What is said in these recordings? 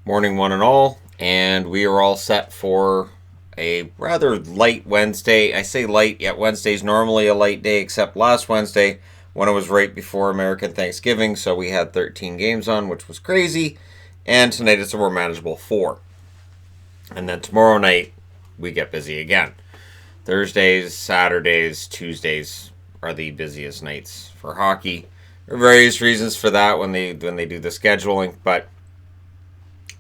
Morning, one and all, and we are all set for a rather light Wednesday. I say light, yet Wednesday's normally a light day, except last Wednesday when it was right before American Thanksgiving, so we had 13 games on, which was crazy, and tonight it's a more manageable 4. And then tomorrow night, we get busy again. Thursdays, Saturdays, Tuesdays are the busiest nights for hockey. There are various reasons for that when they do the scheduling, but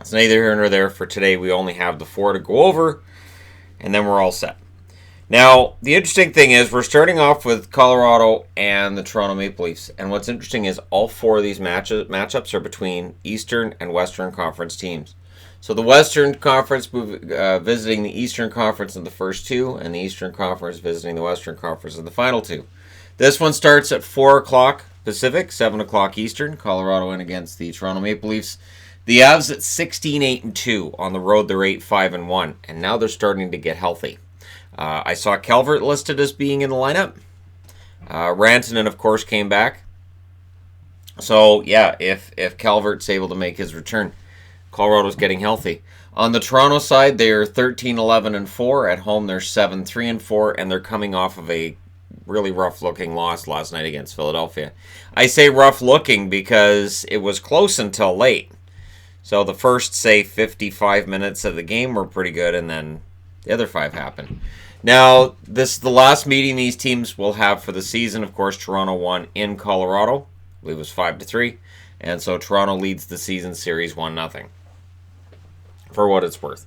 it's neither here nor there. For today, we only have the 4 to go over, and then we're all set. Now, the interesting thing is we're starting off with Colorado and the Toronto Maple Leafs, and what's interesting is all 4 of these matchups are between Eastern and Western Conference teams. So the Western Conference visiting the Eastern Conference in the first 2, and the Eastern Conference visiting the Western Conference in the final 2. This one starts at 4 o'clock Pacific, 7 o'clock Eastern. Colorado in against the Toronto Maple Leafs. The Avs at 16-8-2 on the road. They're 8-5-1, and now they're starting to get healthy. I saw Calvert listed as being in the lineup. Rantanen, of course, came back. So yeah, if Calvert's able to make his return, Colorado's getting healthy. On the Toronto side, they're 13-11-4 at home. They're 7-3-4, and they're coming off of a really rough-looking loss last night against Philadelphia. I say rough-looking because it was close until late. So the first, say, 55 minutes of the game were pretty good, and then the other 5 happened. Now, this is the last meeting these teams will have for the season. Of course, Toronto won in Colorado. I believe it was 5-3. And so Toronto leads the season series 1-0. For what it's worth.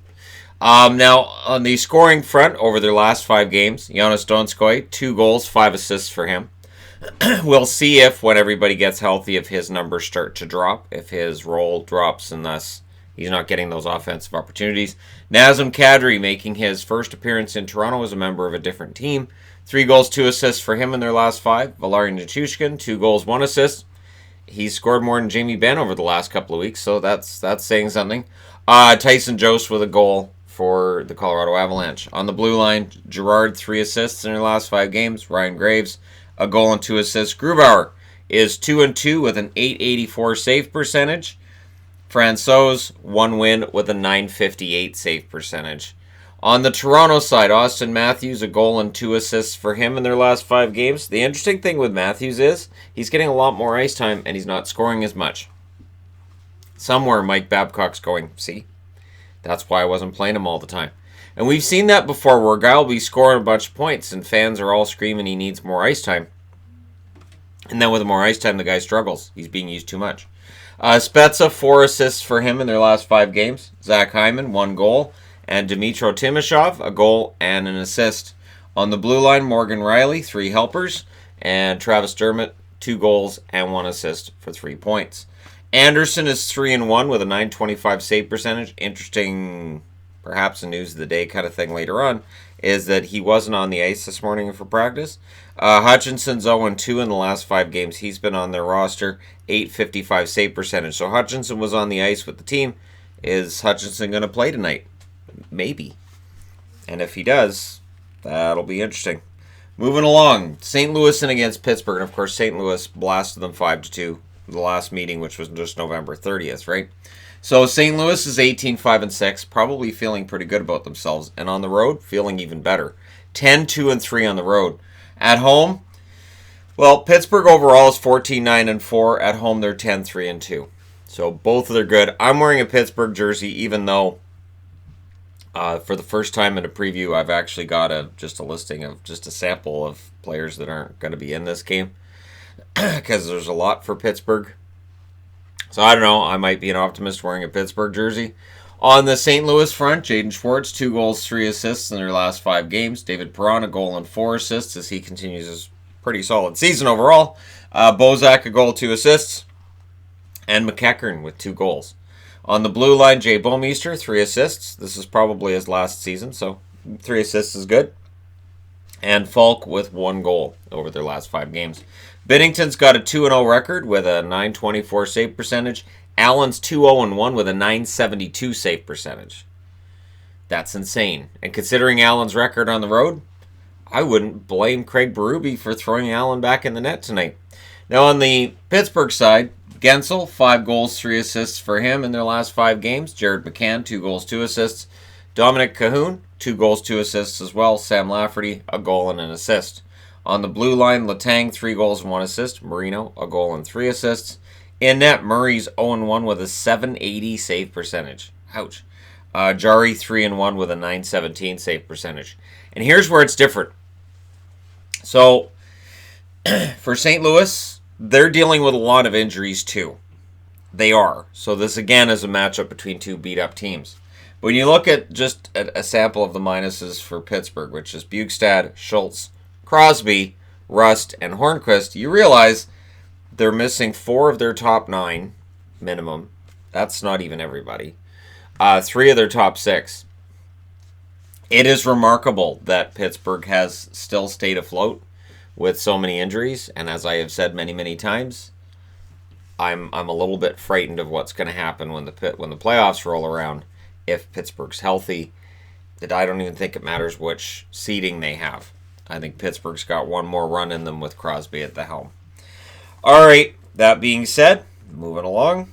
Now, on the scoring front, over their last 5 games, Jonas Donskoy, 2 goals, 5 assists for him. We'll see if, when everybody gets healthy, if his numbers start to drop, if his role drops, and thus he's not getting those offensive opportunities. Nazem Kadri making his first appearance in Toronto as a member of a different team. 3 goals, 2 assists for him in their last 5. Valeri Nichushkin, 2 goals, 1 assist. He's scored more than Jamie Benn over the last couple of weeks, so that's saying something. Tyson Jost with a goal for the Colorado Avalanche. On the blue line, Girard, 3 assists in their last 5 games. Ryan Graves, a goal and 2 assists. Grubauer is 2-2 with an .884 save percentage. Francouz, 1 win with a .958 save percentage. On the Toronto side, Austin Matthews, a goal and 2 assists for him in their last 5 games. The interesting thing with Matthews is he's getting a lot more ice time and he's not scoring as much. Somewhere Mike Babcock's going, see? That's why I wasn't playing him all the time. And we've seen that before where a guy will be scoring a bunch of points and fans are all screaming he needs more ice time. And then with more ice time, the guy struggles. He's being used too much. Spezza, 4 assists for him in their last 5 games. Zach Hyman, 1 goal. And Dmytro Timashov, a goal and an assist. On the blue line, Morgan Riley, 3 helpers. And Travis Dermott, 2 goals and 1 assist for 3 points. Anderson is 3-1 with a .925 save percentage. Interesting, perhaps a news of the day kind of thing later on, is that he wasn't on the ice this morning for practice. Hutchinson's 0-2 in the last 5 games. He's been on their roster, .855 save percentage. So Hutchinson was on the ice with the team. Is Hutchinson going to play tonight? Maybe. And if he does, that'll be interesting. Moving along, St. Louis in against Pittsburgh. And of course, St. Louis blasted them 5-2. The last meeting, which was just November 30th, right? So St. Louis is 18-5-6, probably feeling pretty good about themselves, and on the road, feeling even better. 10-2-3 on the road. At home, well, Pittsburgh overall is 14-9-4. At home, they're 10-3-2. So both of them are good. I'm wearing a Pittsburgh jersey, even though for the first time in a preview, I've actually got just a listing of just a sample of players that aren't going to be in this game. Because there's a lot for Pittsburgh. So I don't know. I might be an optimist wearing a Pittsburgh jersey. On the St. Louis front, Jaden Schwartz, 2 goals, 3 assists in their last 5 games. David Perron, a goal and 4 assists as he continues his pretty solid season overall. Bozak, a goal, 2 assists. And McEachern with 2 goals. On the blue line, Jay Bomeister, 3 assists. This is probably his last season, so 3 assists is good. And Falk with 1 goal over their last 5 games. Binnington's got a 2-0 record with a .924 save percentage. Allen's 2-0-1 with a .972 save percentage. That's insane. And considering Allen's record on the road, I wouldn't blame Craig Berube for throwing Allen back in the net tonight. Now on the Pittsburgh side, Gensel, 5 goals, 3 assists for him in their last 5 games. Jared McCann, 2 goals, 2 assists. Dominic Cahoon, 2 goals, 2 assists as well. Sam Lafferty, a goal and an assist. On the blue line, Letang, 3 goals and 1 assist. Marino, a goal and 3 assists. In net, Murray's 0-1 with a .780 save percentage. Ouch. Jari, 3-1 with a .917 save percentage. And here's where it's different. So, for St. Louis, they're dealing with a lot of injuries too. They are. So this again is a matchup between two beat-up teams. When you look at just a sample of the minuses for Pittsburgh, which is Bjugstad, Schultz, Crosby, Rust, and Hornquist, you realize they're missing 4 of their top 9 minimum. That's not even everybody. 3 of their top 6. It is remarkable that Pittsburgh has still stayed afloat with so many injuries, and as I have said many, many times, I'm a little bit frightened of what's going to happen when the playoffs roll around if Pittsburgh's healthy. That I don't even think it matters which seeding they have. I think Pittsburgh's got one more run in them with Crosby at the helm. All right, that being said, moving along.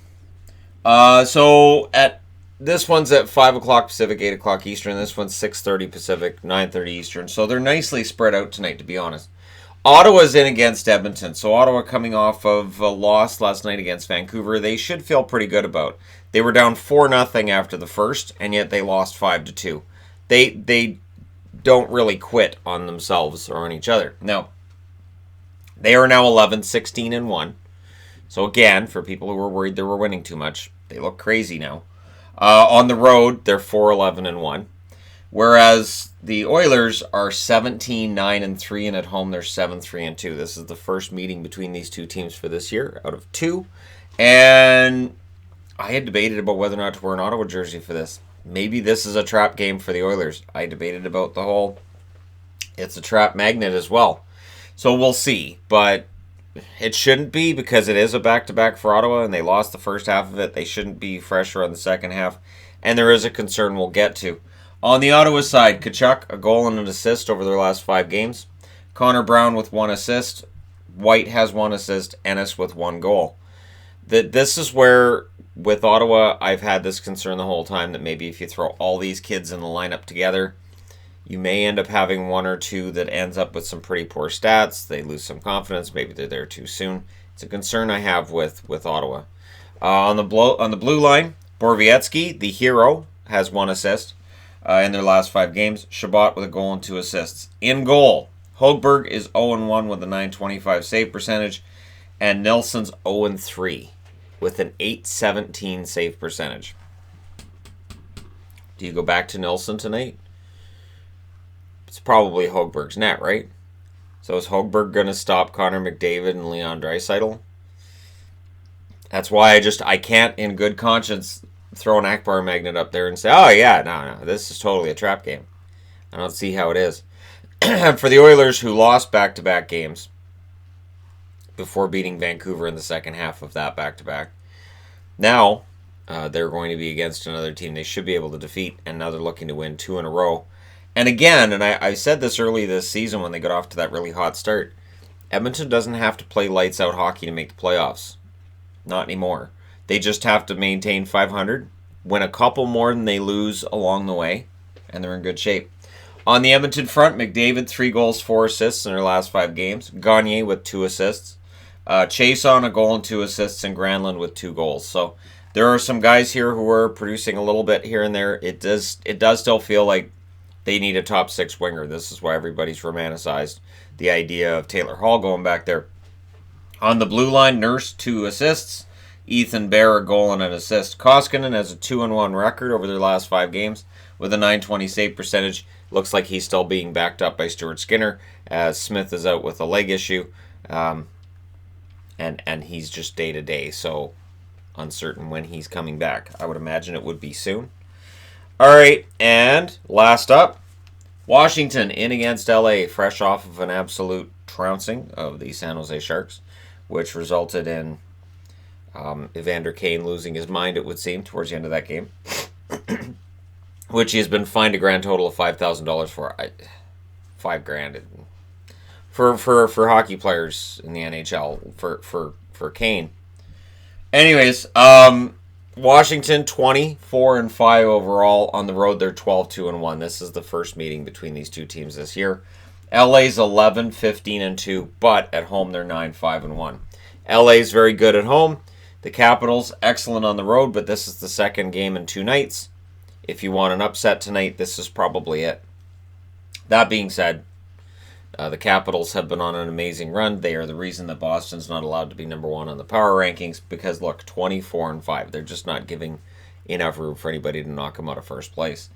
So this one's at 5 o'clock Pacific, 8 o'clock Eastern. This one's 6:30 Pacific, 9:30 Eastern. So they're nicely spread out tonight, to be honest. Ottawa's in against Edmonton. So Ottawa coming off of a loss last night against Vancouver. They should feel pretty good about. They were down 4-0 after the first, and yet they lost 5-2. They don't really quit on themselves or on each other. Now, they are now 11-16-1. So again, for people who were worried they were winning too much, they look crazy now. On the road, they're 4-11-1. Whereas the Oilers are 17-9-3, and at home they're 7-3-2. This is the first meeting between these two teams for this year out of 2. And I had debated about whether or not to wear an Ottawa jersey for this. Maybe this is a trap game for the Oilers. I debated about the whole, it's a trap magnet as well. So we'll see. But it shouldn't be, because it is a back-to-back for Ottawa, and they lost the first half of it. They shouldn't be fresher on the second half. And there is a concern we'll get to. On the Ottawa side, Tkachuk, a goal and an assist over their last 5 games. Connor Brown with 1 assist. White has 1 assist. Ennis with 1 goal. This is where, with Ottawa, I've had this concern the whole time that maybe if you throw all these kids in the lineup together, you may end up having 1 or 2 that ends up with some pretty poor stats. They lose some confidence. Maybe they're there too soon. It's a concern I have with Ottawa. On the blue line, Borowiecki, the hero, has 1 assist in their last 5 games. Shabbat with a goal and 2 assists. In goal, Hogberg is 0-1 with a .925 save percentage, and Nilsson's 0-3 with an .817 save percentage. Do you go back to Nilsson tonight? It's probably Hogberg's net, right? So is Hogberg going to stop Connor McDavid and Leon Draisaitl? That's why I can't in good conscience throw an Akbar magnet up there and say, oh yeah, no, this is totally a trap game. I don't see how it is. For the Oilers, who lost back-to-back games before beating Vancouver in the second half of that back-to-back, now they're going to be against another team they should be able to defeat, and now they're looking to win 2 in a row. And again, and I said this early this season when they got off to that really hot start, Edmonton doesn't have to play lights-out hockey to make the playoffs. Not anymore. They just have to maintain 500, win a couple more than they lose along the way, and they're in good shape. On the Edmonton front, McDavid, 3 goals, 4 assists in their last 5 games. Gagne with 2 assists. Chase on a goal and 2 assists, and Granlund with 2 goals. So there are some guys here who are producing a little bit here and there. It does still feel like they need a top 6 winger. This is why everybody's romanticized the idea of Taylor Hall going back there. On the blue line, Nurse, 2 assists. Ethan Bear, a goal and an assist. Koskinen has a 2-1 record over their last 5 games with a .920 save percentage. Looks like he's still being backed up by Stuart Skinner, as Smith is out with a leg issue. And he's just day-to-day, so uncertain when he's coming back. I would imagine it would be soon. All right, and last up, Washington in against LA, fresh off of an absolute trouncing of the San Jose Sharks, which resulted in Evander Kane losing his mind, it would seem, towards the end of that game, which he has been fined a grand total of $5,000 for. $5,000 for hockey players in the NHL for Kane. Anyways, Washington 24-5 overall on the road. They're 12-2-1. This is the first meeting between these two teams this year. LA's 11-15-2, but at home they're 9-5-1. LA's very good at home. The Capitals excellent on the road, but this is the second game in 2 nights. If you want an upset tonight, this is probably it. That being said, the Capitals have been on an amazing run. They are the reason that Boston's not allowed to be number 1 on the power rankings because, look, 24-5. They're just not giving enough room for anybody to knock them out of first place.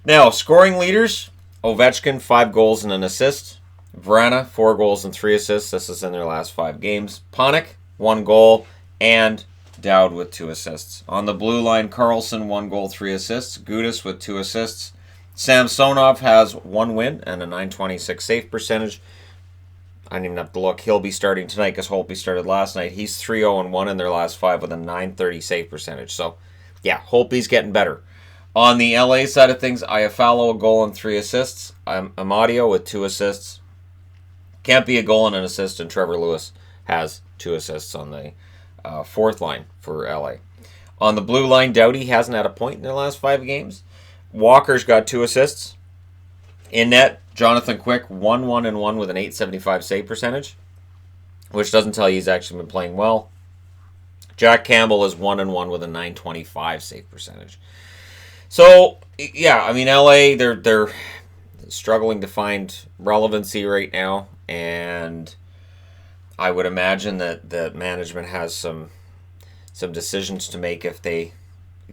Now, scoring leaders, Ovechkin, 5 goals and an assist. Vrana, 4 goals and 3 assists. This is in their last 5 games. Panik, 1 goal, and Dowd with 2 assists. On the blue line, Carlson, 1 goal, 3 assists. Gudas with 2 assists. Samsonov has 1 win and a .926 save percentage. I didn't even have to look. He'll be starting tonight because Holtby started last night. He's 3-0-1 in their last 5 with a .930 save percentage. So, yeah, Holtby's getting better. On the LA side of things, Iafallo, 1 goal and 3 assists. Amadio with 2 assists. Can't be a goal and an assist, and Trevor Lewis has 2 assists on the 4th line for LA. On the blue line, Doughty hasn't had a point in their last 5 games. Walker's got 2 assists. In net, Jonathan Quick, 1-1-1 with an .875 save percentage, which doesn't tell you he's actually been playing well. Jack Campbell is 1-1 with a .925 save percentage. So, yeah, I mean, LA, they're struggling to find relevancy right now, and I would imagine that the management has some decisions to make if they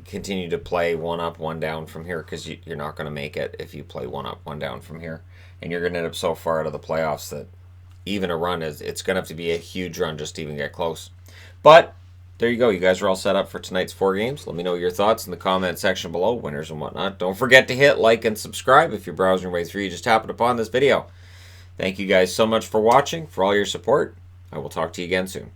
continue to play 1 up, 1 down from here, because you're not going to make it if you play 1 up, 1 down from here, and you're going to end up so far out of the playoffs that even a run it's going to have to be a huge run just to even get close. But there you go. You guys are all set up for tonight's 4 games. Let me know your thoughts in the comment section below, winners and whatnot. Don't forget to hit like and subscribe if you're browsing your way through. You just happened upon this video. Thank you guys so much for watching, for all your support. I will talk to you again soon.